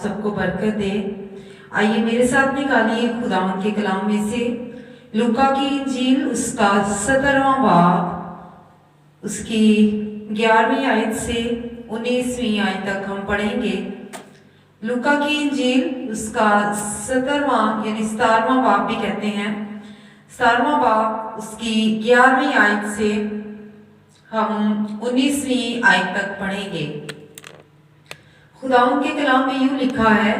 سب کو برکت دے۔ آئیے میرے ساتھ نکالیے خداوند کے کلام میں سے لوکا کی انجیل اس کا 17واں باب، اس کی 11ویں آیت سے 19ویں آیت تک ہم پڑھیں گے۔ لوکا کی انجیل اس کا 17واں یعنی 17واں باب بھی کہتے ہیں، 17واں باب اس کی 11ویں آیت سے ہم 19ویں آیت تک پڑھیں گے۔ خداوند کے کلام میں یوں لکھا ہے،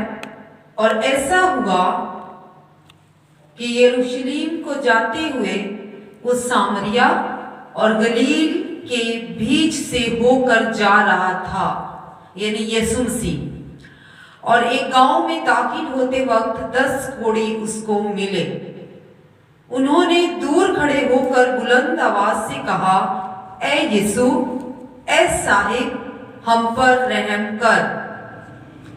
اور ایسا ہوا کہ یروشلم کو جاتے ہوئے وہ سامریا اور گلیل کے بیچ سے ہو کر جا رہا تھا، یعنی یسوع مسیح، اور ایک گاؤں میں داخل ہوتے وقت 10 کوڑی اس کو ملے۔ انہوں نے دور کھڑے ہو کر بلند آواز سے کہا، اے یسوع، اے صاحب، ہم پر رحم کر۔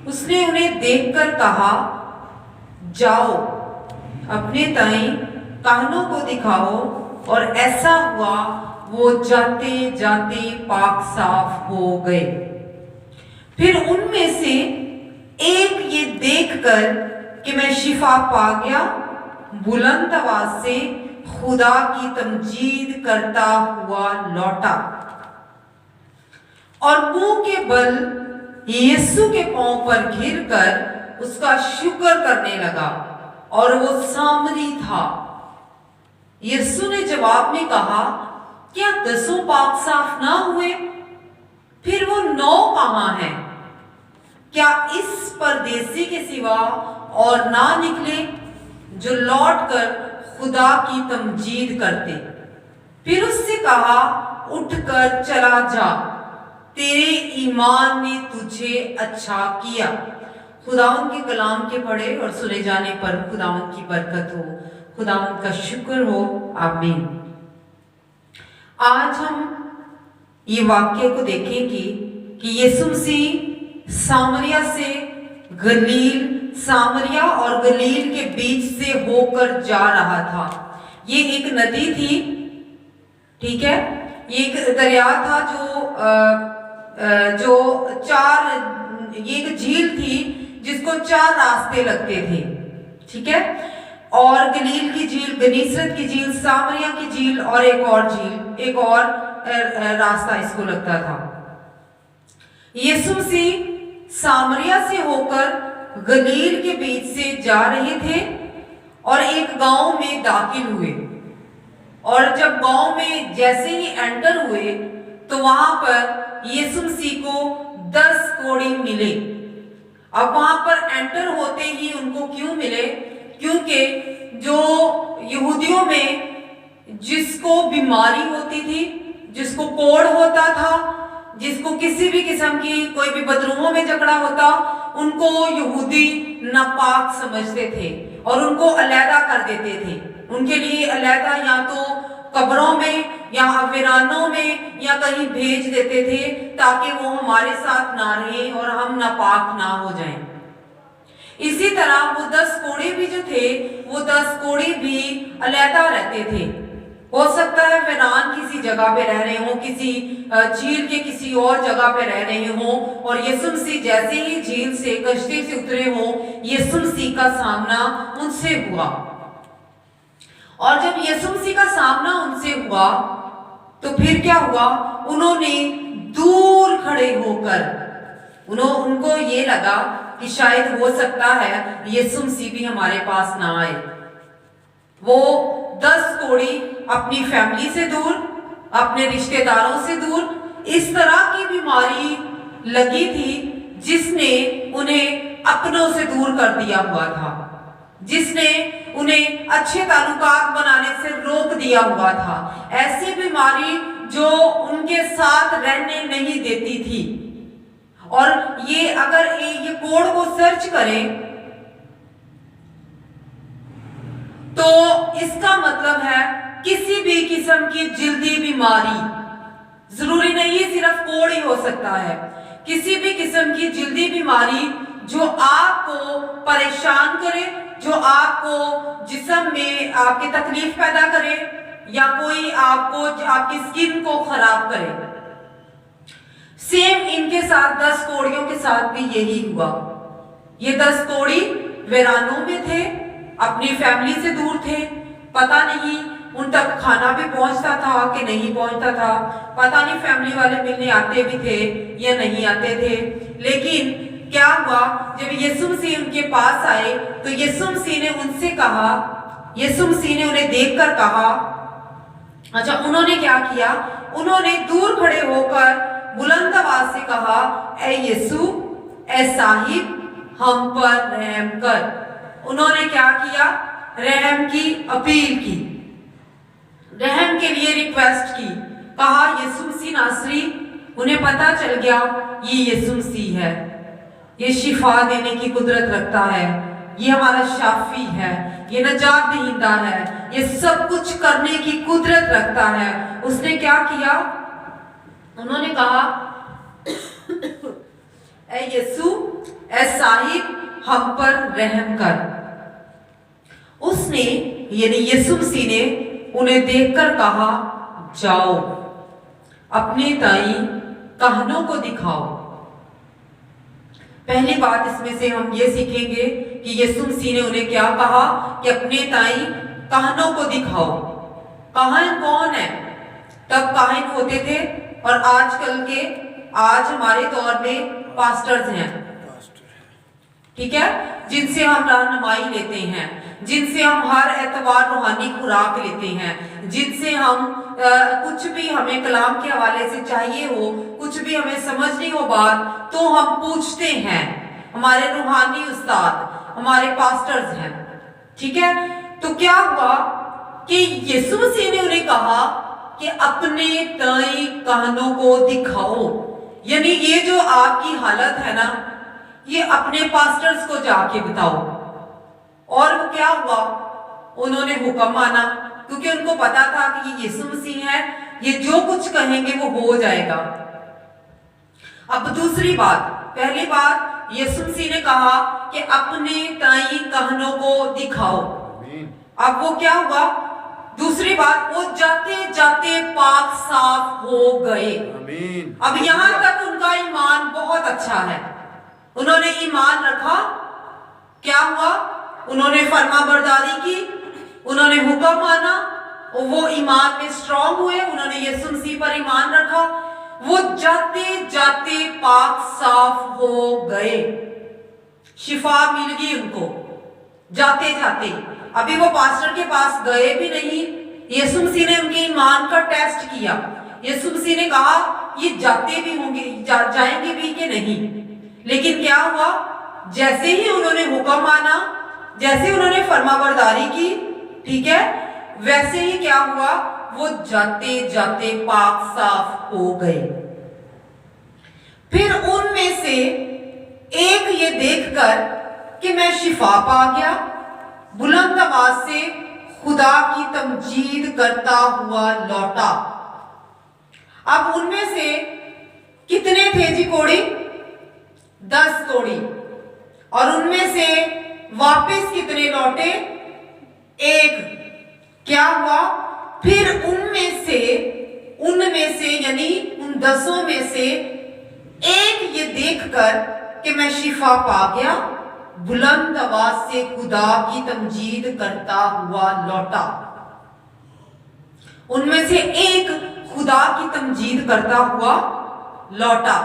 اس نے انہیں دیکھ کر کہا، جاؤ اپنے دائیں کانوں کو دکھاؤ، اور ایسا ہوا وہ جاتے جاتے پاک صاف ہو گئے۔ پھر ان میں سے ایک یہ دیکھ کر کہ میں شفا پا گیا، بلند آواز سے خدا کی تمجید کرتا ہوا لوٹا اور منہ کے بل یسوع کے پاؤں پر گر کر اس کا شکر کرنے لگا، اور وہ سامری تھا۔ یسوع نے جواب میں کہا، کیا 10 پاک صاف نہ ہوئے؟ پھر وہ 9 کہاں ہیں؟ کیا اس پردیسی کے سوا اور نہ نکلے جو لوٹ کر خدا کی تمجید کرتے؟ پھر اس سے کہا، اٹھ کر چلا جا، تیرے ایمان نے تجھے اچھا کیا۔ خداوند کے کلام کے پڑھے اور سنے جانے پر خداوند کی برکت ہو، خداوند کا شکر ہو، آمین۔ آج ہم یہ واقعے کو دیکھیں گے کہ یسوع مسیح سامریا اور گلیل کے بیچ سے ہو کر جا رہا تھا۔ یہ ایک ندی تھی، ٹھیک ہے، یہ ایک دریا تھا جو یہ ایک جھیل تھی جس کو 4 راستے لگتے تھے، ٹھیک ہے، اور گلیل کی جھیل، گنیسرت کی جھیل، سامریا کی جھیل، اور ایک اور راستہ اس کو لگتا تھا۔ یسوع مسیح سامریا سے ہو کر گلیل کے بیچ سے جا رہے تھے اور ایک گاؤں میں داخل ہوئے، اور جب گاؤں میں جیسے ہی انٹر ہوئے تو وہاں پر یسوع مسیح کو 10 کوڑی ملے۔ اب وہاں پر انٹر ہوتے ہی ان کو کیوں ملے؟ کیونکہ جو یہودیوں میں جس کو بیماری ہوتی تھی، جس کو کوڑ ہوتا تھا، جس کو کسی بھی قسم کی کوئی بھی بدروحوں میں جکڑا ہوتا، ان کو یہودی ناپاک سمجھتے تھے اور ان کو علیحدہ کر دیتے تھے۔ ان کے لیے علیحدہ یا تو قبروں میں یا ویرانوں میں یا کہیں بھیج دیتے تھے تاکہ وہ ہمارے ساتھ نہ رہیں اور ہم ناپاک نہ ہو جائیں۔ اسی طرح وہ 10 کوڑے بھی جو تھے، وہ 10 کوڑے بھی علیحدہ رہتے تھے۔ ہو سکتا ہے ویران کسی جگہ پہ رہ رہے ہوں، کسی جھیل کے کسی اور جگہ پہ رہ رہے ہوں، اور یسوع مسیح جیسے ہی جھیل سے کشتی سے اترے ہوں، یسوع مسیح کا سامنا ان سے ہوا، اور جب یسوع مسیح کا سامنا ان سے ہوا تو پھر کیا ہوا؟ انہوں نے دور کھڑے ہو کر ان کو یہ لگا کہ شاید ہو سکتا ہے یسوع مسیح بھی ہمارے پاس نہ آئے۔ وہ 10 کوڑی اپنی فیملی سے دور، اپنے رشتہ داروں سے دور، اس طرح کی بیماری لگی تھی جس نے انہیں اپنوں سے دور کر دیا ہوا تھا، جس نے انہیں اچھے تعلقات بنانے سے روک دیا ہوا تھا، ایسی بیماری جو ان کے ساتھ رہنے نہیں دیتی تھی۔ اور یہ اگر یہ کوڑ کو سرچ کریں تو اس کا مطلب ہے کسی بھی قسم کی جلدی بیماری، ضروری نہیں صرف کوڑ ہی ہو سکتا ہے، کسی بھی قسم کی جلدی بیماری جو آپ کو پریشان کرے، جو آپ کو جسم میں آپ کی تکلیف پیدا کرے، یا کوئی آپ کی سکن کو خراب کرے۔ سیم ان کے ساتھ 10 کوڑیوں کے ساتھ بھی یہی ہوا۔ ये 10 कोढ़ी वीरानों में थे, अपनी फैमिली से दूर थे, पता नहीं उन तक खाना भी पहुंचता था कि नहीं पहुंचता था, पता नहीं फैमिली वाले मिलने आते भी थे या नहीं आते थे। लेकिन क्या हुआ, जब यीशु मसीह उनके पास आए तो यीशु मसीह ने उनसे कहा, यीशु मसीह ने उन्हें देखकर कहा, अच्छा उन्होंने क्या किया, उन्होंने दूर खड़े होकर बुलंद आवाज से कहा, ऐ यीशु, ऐ साहिब, हम पर रहम कर। उन्होंने क्या किया, रहम की अपील की, रहम के लिए रिक्वेस्ट की, कहा यीशु मसीह नासरी। उन्हें पता चल गया ये यीशु मसीह है, ये शिफा देने की कुदरत रखता है, ये हमारा शाफी है, ये नजात दहिंदा है, ये सब कुछ करने की कुदरत रखता है। उसने क्या किया, उन्होंने कहा ऐ यीशु, ऐ साहिब, हम पर रहम कर। उसने यानी यीशु मसीह ने उन्हें देखकर कहा, जाओ अपने ताई कहनों को दिखाओ। पहली बात इसमें से हम ये सीखेंगे कि यीशु मसीह ने उन्हें क्या कहा कि अपने ताई कहनों को दिखाओ। काहन कौन है, तब काहन होते थे और आज हमारे दौर में पास्टर्स हैं, ठीक है, जिनसे हम रहनुमाई लेते हैं, जिनसे हम हर एतवार रूहानी खुराक लेते हैं, जिनसे हम कुछ भी हमें कलाम के हवाले से चाहिए हो, कुछ भी हमें समझनी हो बात तो हम पूछते हैं, हमारे रूहानी उस्ताद हमारे पास्टर्स हैं, ठीक है। तो क्या हुआ कि यीशु मसीह ने उन्हें कहा कि अपने ताई कहनों को दिखाओ, यानी ये जो आपकी हालत है ना, ये अपने पास्टर्स को जाके बताओ। और वो क्या हुआ, उन्होंने हुक्म माना, क्योंकि उनको पता था कि ये यीशु मसीह है, ये जो कुछ कहेंगे वो हो जाएगा। अब दूसरी बात, पहली बात यीशु मसीह ने कहा कि अपने ताई कहनों को दिखाओ। अब वो क्या हुआ, दूसरी बात, वो जाते जाते पाक साफ हो गए। अब यहां तक उनका ईमान बहुत अच्छा है, उन्होंने ईमान रखा, क्या हुआ, उन्होंने फर्मा बरदारी की, उन्होंने हुक्म माना, और वो ईमान में स्ट्रांग हुए, उन्होंने यीशु मसीह पर ईमान रखा, वो जाते जाते पाक साफ हो गए, शिफा मिल गई उनको जाते जाते। अभी वो पास्टर के पास गए भी नहीं, यीशु मसीह ने उनके ईमान का टेस्ट किया। यीशु मसीह ने कहा ये जाते भी होंगे, जाएंगे भी कि नहीं, लेकिन क्या हुआ, जैसे ही उन्होंने हुक्म माना, जैसे उन्होंने फरमाबरदारी की, ठीक है, वैसे ही क्या हुआ, वो जाते जाते पाक साफ हो गए। फिर उनमें से एक ये देखकर कि मैं शिफा पा गया, बुलंद आवाज से खुदा की तमजीद करता हुआ लौटा। अब उनमें से कितने थे जी कोढ़ी, 10 कोढ़ी, और उनमें से वापस कितने लौटे, 1। क्या हुआ, फिर उनमें से यानी उन 10 में से एक ये देखकर कि मैं शिफा पा गया, बुलंद आवाज से खुदा की तमजीद करता हुआ लौटा। उनमें से एक खुदा की तमजीद करता हुआ लौटा।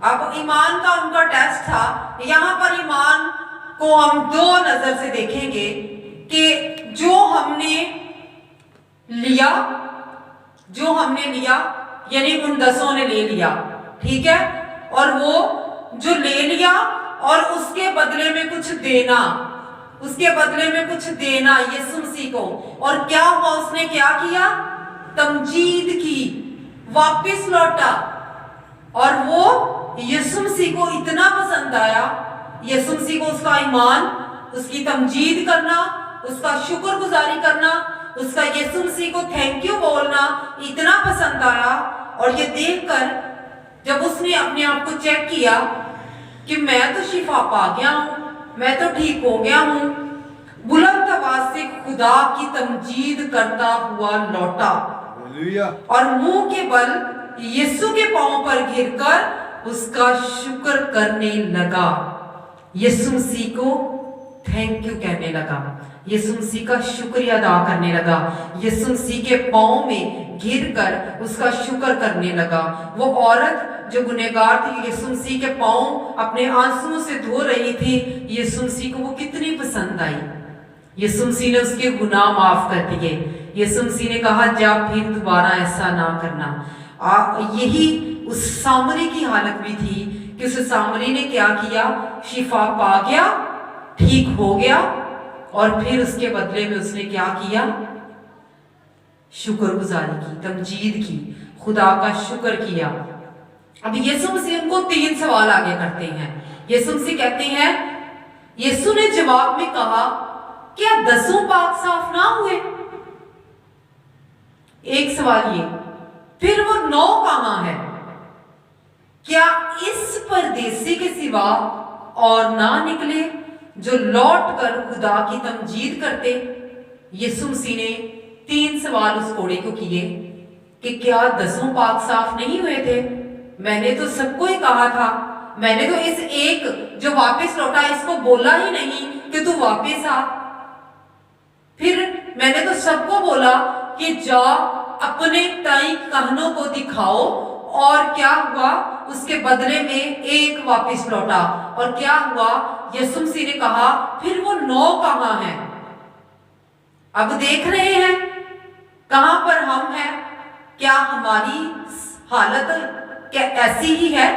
अब ईमान का उनका टेस्ट था। यहां पर ईमान को हम 2 नजर से देखेंगे कि जो हमने लिया यानी उन 10 ने ले लिया, ठीक है, और वो जो ले लिया और उसके बदले में कुछ देना यीशु मसीह को। और क्या हुआ, उसने क्या किया, तमजीद की, वापस लौटा। और वो यीशु मसीह को इतना पसंद आया, यीशु मसीह को उसका ईमान, उसकी तमजीद करना, उसका शुक्रगुजारी करना, उसका यीशु मसीह को थैंक यू बोलना इतना पसंद आया। और ये देखकर जब उसने अपने आप को चेक किया कि मैं तो शिफा पा गया हूं, मैं तो ठीक हो गया हूं, बुलंद आवाज से खुदा की तमजीद करता हुआ लौटा और मुंह के बल यीशु के पांव पर गिरकर उसका शुक्र करने लगा। यीशु मसीह को थैंक यू कहने लगा, यीशु मसीह का शुक्रिया अदा करने लगा, यीशु मसीह के पाँव में गिरकर उसका शुक्र करने लगा। वो औरत जो गुनहगार थी, यीशु मसीह के पाँव अपने आंसुओं से धो रही थी, यीशु मसीह को वो कितनी पसंद आई। यीशु मसीह ने उसके गुनाह माफ कर दिए। यीशु मसीह ने कहा जा फिर दोबारा ऐसा ना करना। यही उस सामरी की हालत भी थी कि उस सामरी ने क्या किया, शिफा पा गया, ठीक हो गया, और फिर उसके बदले में उसने क्या किया, शुक्रगुजारी की, तमजीद की, खुदा का शुक्र किया। अब यीशु मसीह उनको 3 सवाल आगे करते हैं। यीशु मसीह कहते हैं, यीशु ने जवाब में कहा, क्या 10 पाक साफ ना हुए? एक सवाल ये, फिर वो 9 कहां है? क्या इस परदेसी के सिवा और ना निकले जो लौट कर खुदा की तमजीद करते? यीशु मसीह ने 3 सवाल उस कोड़े को किए कि क्या 10 पाक साफ नहीं हुए थे? मैंने तो सबको ही कहा था, मैंने तो इस एक जो वापस लौटा इसको बोला ही नहीं कि तू वापस आ। फिर मैंने तो सबको बोला कि जा अपने ताई कहनों को दिखाओ, और क्या हुआ, उसके बदले में एक वापस लौटा। और क्या हुआ, यीशु मसीह ने कहा फिर वो 9 कहां है? अब देख रहे हैं कहां पर हम हैं। क्या हमारी हालत क्या ऐसी ही है?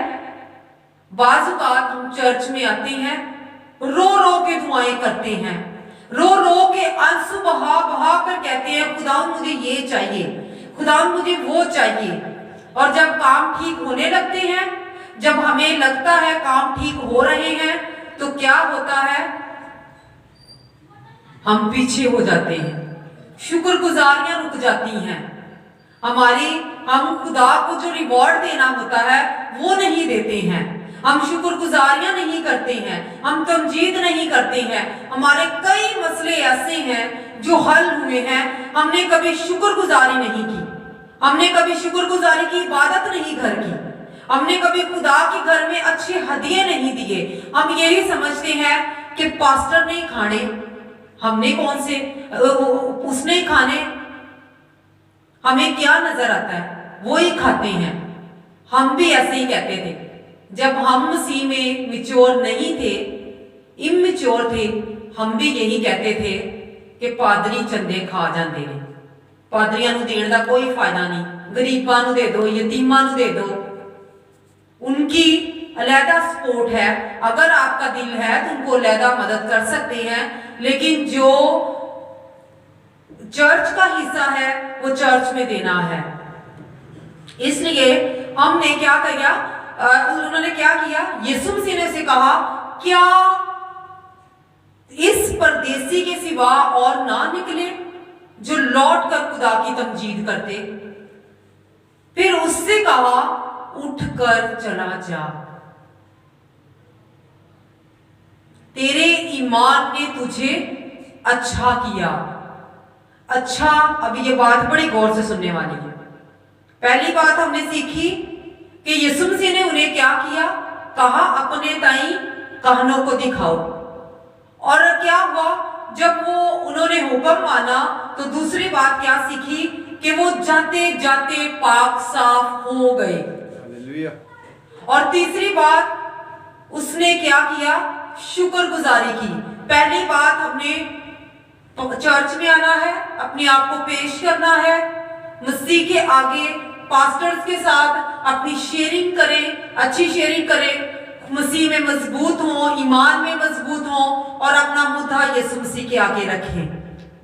बाज़ औक़ात हम चर्च में आते हैं, रो रो के दुआएं करते हैं, रो रो के आंसू बहा बहा कर कहते हैं खुदा मुझे ये चाहिए, खुदा मुझे वो चाहिए। और जब काम ठीक होने लगते हैं, जब हमें लगता है काम ठीक हो रहे हैं, तो क्या होता है, हम पीछे हो जाते हैं, शुक्रगुजारियां रुक जाती हैं हमारी। हम खुदा को जो रिवॉर्ड देना होता है वो नहीं देते हैं, हम शुक्रगुजारियां नहीं करते हैं, हम तमजीद नहीं करते हैं। हमारे कई मसले ऐसे हैं जो हल हुए हैं, हमने कभी शुक्रगुजारी नहीं की, हमने कभी शुक्रगुजारी की इबादत नहीं घर की, हमने कभी खुदा के घर में अच्छे हदिये नहीं दिए। हम यही समझते हैं कि पास्टर ने खाने, हमने कौन से, उसने खाने, हमें क्या नजर आता है वो ही खाते हैं। हम भी ऐसे ही कहते थे जब हम मसीह में मिच्योर नहीं थे, इमैच्योर थे, हम भी यही कहते थे कि पादरी चंदे खा जाते हैं, पादरियां नूं देण दा कोई फायदा नहीं, गरीबां नूं दे दो, यतीमां नूं दे दो, उनकी अलहदा सपोर्ट है, अगर आपका दिल है तो उनको अलहदा मदद कर सकते हैं, लेकिन जो चर्च का हिस्सा है वो चर्च में देना है। इसलिए हमने क्या किया, उन्होंने क्या किया, यीशु मसीह ने उसे कहा क्या इस परदेसी के सिवा और ना निकले जो लौट कर खुदा की तमजीद करते? फिर उससे कहा उठकर चला जा, तेरे ईमान ने तुझे अच्छा किया। अच्छा, अब ये बात बड़ी गौर से सुनने वाली है। पहली बात हमने सीखी कि यीशु मसीह ने उन्हें क्या किया, कहा अपने ताई कहनों को दिखाओ। और क्या हुआ, जब वो उन्होंने हुक्म माना तो दूसरी बात क्या सीखी कि वो जाते जाते पाक साफ हो गए। और तीसरी बात उसने क्या किया, शुक्रगुजारी की। पहली बात हमने चर्च में आना है, अपने आप को पेश करना है, मसीह के आगे पास्टर्स के साथ अपनी शेयरिंग करें, अच्छी शेयरिंग करें, मसीह में मजबूत हों, ईमान में मजबूत हों, और अपना मुद्दा यीशु मसीह के आगे रखें।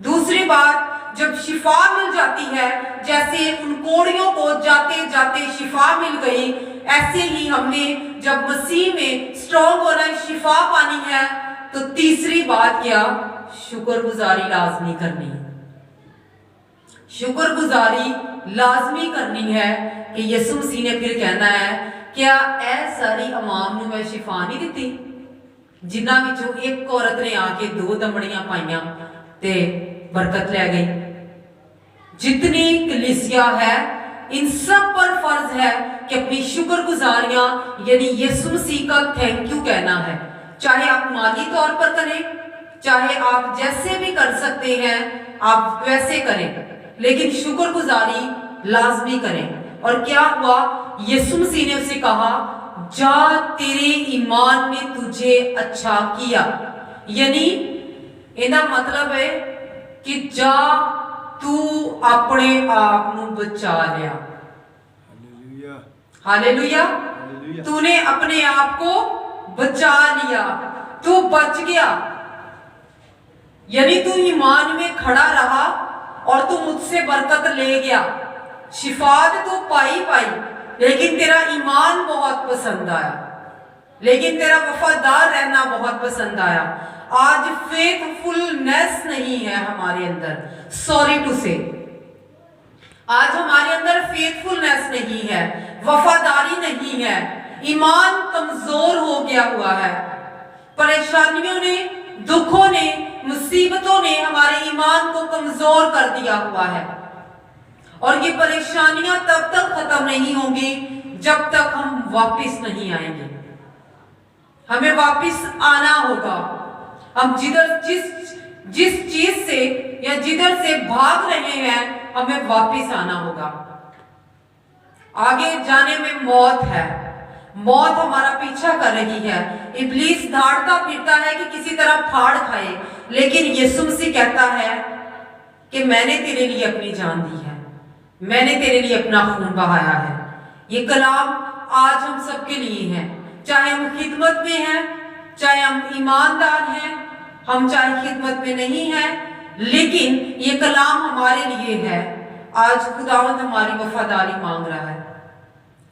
दूसरी बात, जब शिफा मिल जाती है, जैसे उन कोड़ियों को जाते जाते शिफा मिल गई, ऐसे ही हमने जब मसीह में स्ट्रॉन्ग होना है, शिफा पानी है, तो तीसरी बात क्या, शुक्रगुजारी लाजमी करनी है। शुक्रगुजारी लाजमी करनी है कि यीशु मसीह ने फिर कहना है क्या ऐ सारी अवाम नूं मैं शिफा नहीं दिती, जिन्हां विचों एक औरत ने आके 2 दमड़ियां पाइयां ते बरकत ले गई। जितनी कलीसिया है इन सब पर फर्ज है कि अपनी शुक्रगुजारियां यानी यीशु मसीह का थैंक यू कहना है, चाहे आप माली तौर पर करें, चाहे आप जैसे भी कर सकते हैं आप वैसे करें, लेकिन शुक्रगुजारी लाजमी करें। और क्या हुआ, यीशु मसीह ने उसे कहा जा तेरे ईमान ने तुझे अच्छा किया। यानी इहदा मतलब है कि जा तू अपने आप को बचा लिया। हालेलुया, तूने अपने आप को बचा लिया, तू बच गया। यानी तू ईमान में खड़ा रहा और तू मुझसे बरकत ले गया, शिफात तो पाई, लेकिन तेरा ईमान बहुत पसंद आया, लेकिन तेरा वफादार रहना बहुत पसंद आया। आज फेथफुलनेस नहीं है हमारे अंदर, सॉरी टू से, आज हमारे अंदर फेथफुलनेस नहीं है, वफादारी नहीं है, ईमान कमजोर हो गया हुआ है। परेशानियों ने, दुखों ने, मुसीबतों ने हमारे ईमान को कमजोर कर दिया हुआ है। और ये परेशानियां तब तक खत्म नहीं होंगी जब तक हम वापस नहीं आएंगे। हमें वापस आना होगा। हम जिस चीज से या जिधर से भाग रहे हैं हमें वापस आना होगा। आगे जाने में मौत है, मौत हमारा पीछा कर रही है, इब्लीस दौड़ता फिरता है कि किसी तरह फाड़ खाए, लेकिन यीशु मसीह कहता है कि मैंने तेरे लिए अपनी जान दी है, मैंने तेरे लिए अपना खून बहाया है। ये कलाम आज हम सबके लिए है, चाहे हम खिदमत में हैं, चाहे हम ईमानदार हैं, हम चाहे खिदमत में नहीं हैं, लेकिन ये कलाम हमारे लिए है। आज खुदावंद हमारी वफादारी मांग रहा है।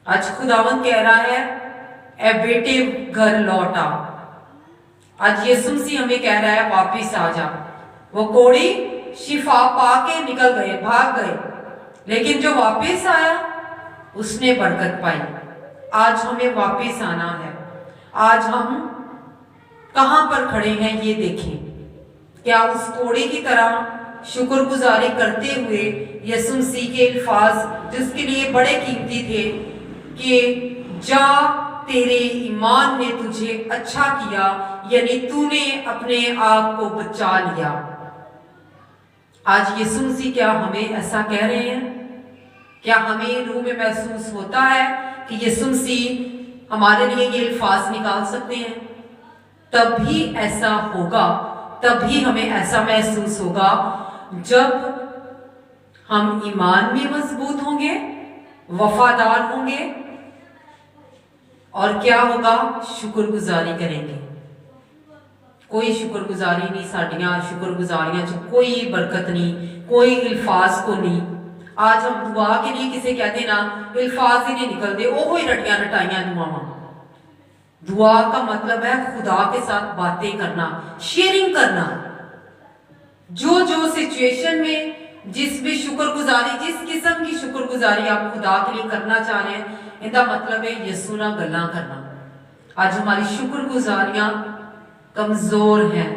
आज खुदावंद कह रहा है ए बेटे घर लौट आ। आज यीशु मसीह हमें कह रहा है वापिस आ जा। वो कोड़ी शिफा पाके निकल गए, भाग गए, लेकिन जो वापिस आया उसने बरकत पाई। आज हमें वापिस आना है। आज हम कहां पर खड़े हैं ये देखें। क्या उस कोड़ी की तरह शुक्रगुजारी करते हुए यीशु मसीह के अल्फाज जिसके लिए बड़े कीमती थे कि जा तेरे ईमान ने तुझे अच्छा किया, यानी तूने अपने आप को बचा लिया। आज यीशु मसीह क्या हमें ऐसा कह रहे हैं? क्या हमें रूह में महसूस होता है कि यीशु मसीह हमारे लिए ये अल्फाज निकाल सकते हैं? तभी ऐसा होगा, तभी हमें ऐसा महसूस होगा जब हम ईमान में मजबूत होंगे, वफादार होंगे, और क्या होगा, शुक्रगुजारी करेंगे। कोई शुक्रगुजारी नहीं, साड़ियां शुक्रगुजारियां च कोई बरकत नहीं, कोई अल्फाज को नहीं। आज हम दुआ के लिए किसे कहते ना, अल्फाज ही नहीं निकलते, वो ही रटियां रटाइयां दुआवां। दुआ का मतलब है खुदा के साथ बातें करना, शेयरिंग करना। जो जो सिचुएशन में जिस भी शुक्रगुजारी, जिस किस्म की शुक्रगुजारी आप खुदा के लिए करना चाह रहे हैं, इसका मतलब है यीशु नाल गल्लां करना। आज हमारी शुक्रगुजारियां कमजोर हैं।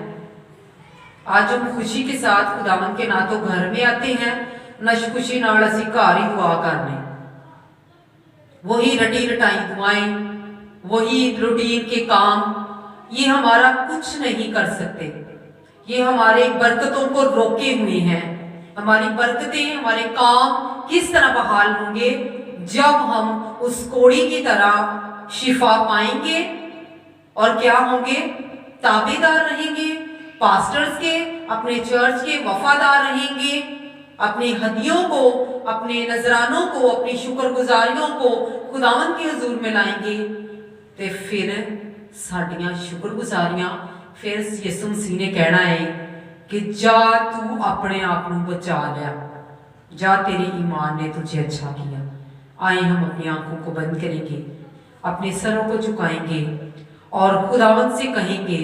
आज हम खुशी के साथ खुदावन के ना तो घर में आते हैं, न खुशी नाल असीं घर ही दुआ करने, वही रटी रटाई दुआएं, वही रूटीन के काम, ये हमारा कुछ नहीं कर सकते। ये हमारे बरकतों को रोके हुए हैं। हमारी बरकतें, हमारे काम किस तरह बहाल होंगे जब हम उस कोड़ी की तरह शिफा पाएंगे और क्या होंगे, ताबेदार रहेंगे, पास्टर्स के, अपने चर्च के वफादार रहेंगे, अपने हदियों को, अपने नजरानों को, अपनी शुक्रगुजारियों को खुदावन के हुजूर में लाएंगे, ते फिर साड़ियां शुक्रगुजारियां, फिर यीशु मसीह ने कहना है कि जा तू अपने आप को बचा लिया, जा तेरे ईमान ने तुझे अच्छा किया। आए हम अपनी आंखों को बंद करेंगे, अपने सरों को झुकाएंगे और खुदावंद से कहेंगे,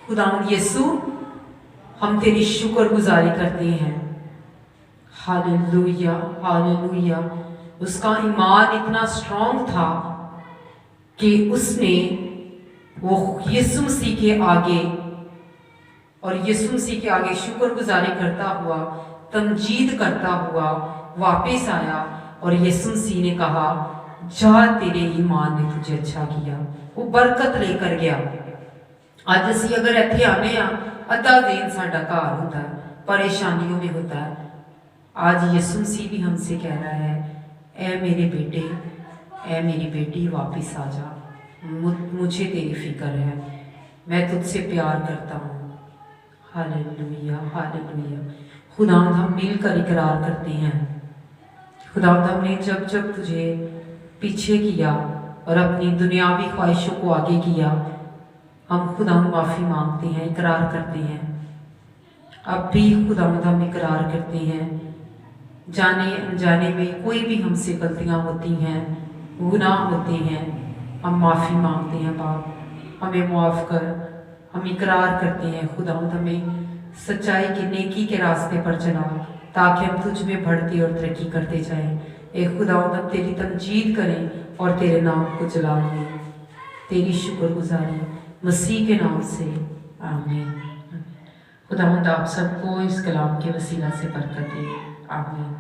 खुदावंद यीशु हम तेरी शुक्रगुजारी करते हैं। Hallelujah, hallelujah. उसका ईमान इतना स्ट्रॉन्ग था कि उसने वो यीशु मसीह के आगे और यीशु मसीह के आगे शुक्रगुजारी करता हुआ, तमजीद करता हुआ वापस आया और यीशु मसीह ने कहा जा तेरे ईमान ने तुझे अच्छा किया। वो बरकत लेकर गया। ਅੱਜ ਅਸੀਂ ਅਗਰ ਇੱਥੇ ਆਨੇ ਆ, ਅੱਧਾ ਦਿਨ ਸਾਡਾ ਘਰ ਹੁੰਦਾ है, परेशानियों में होता है। आज यीशु मसीह भी हमसे कह रहा है, ऐ मेरे बेटे, ऐ मेरी बेटी, वापस आ जा, मुझे तेरी फिक्र है, मैं तुझसे प्यार करता हूँ। Hallelujah, hallelujah. खुदावंद हम मिलकर इकरार करते हैं, खुदावंद हमने जब जब तुझे पीछे किया और अपनी दुनियावी ख्वाहिशों को आगे किया, हम खुदावंद माफ़ी मांगते हैं, इकरार करते हैं। अब भी खुदावंद हम इकरार करते हैं, जाने अनजाने में कोई भी हमसे गलतियाँ होती हैं, गुनाह होते हैं, हम माफ़ी मांगते हैं बाप, हमें मुआफ़ कर। हम इकरार करते हैं खुदावंद हमें सच्चाई के नेकी के रास्ते पर चला, ताकि हम तुझ में बढ़ते और तरक्की करते जाएं। ए खुदावंद हम तेरी तमजीद करें और तेरे नाम को जलाएं, तेरी शुक्रगुजारी मसीह के नाम से, आमीन। खुदावंद आप सबको इस कलाम के वसीला से बरकत दे, आमीन।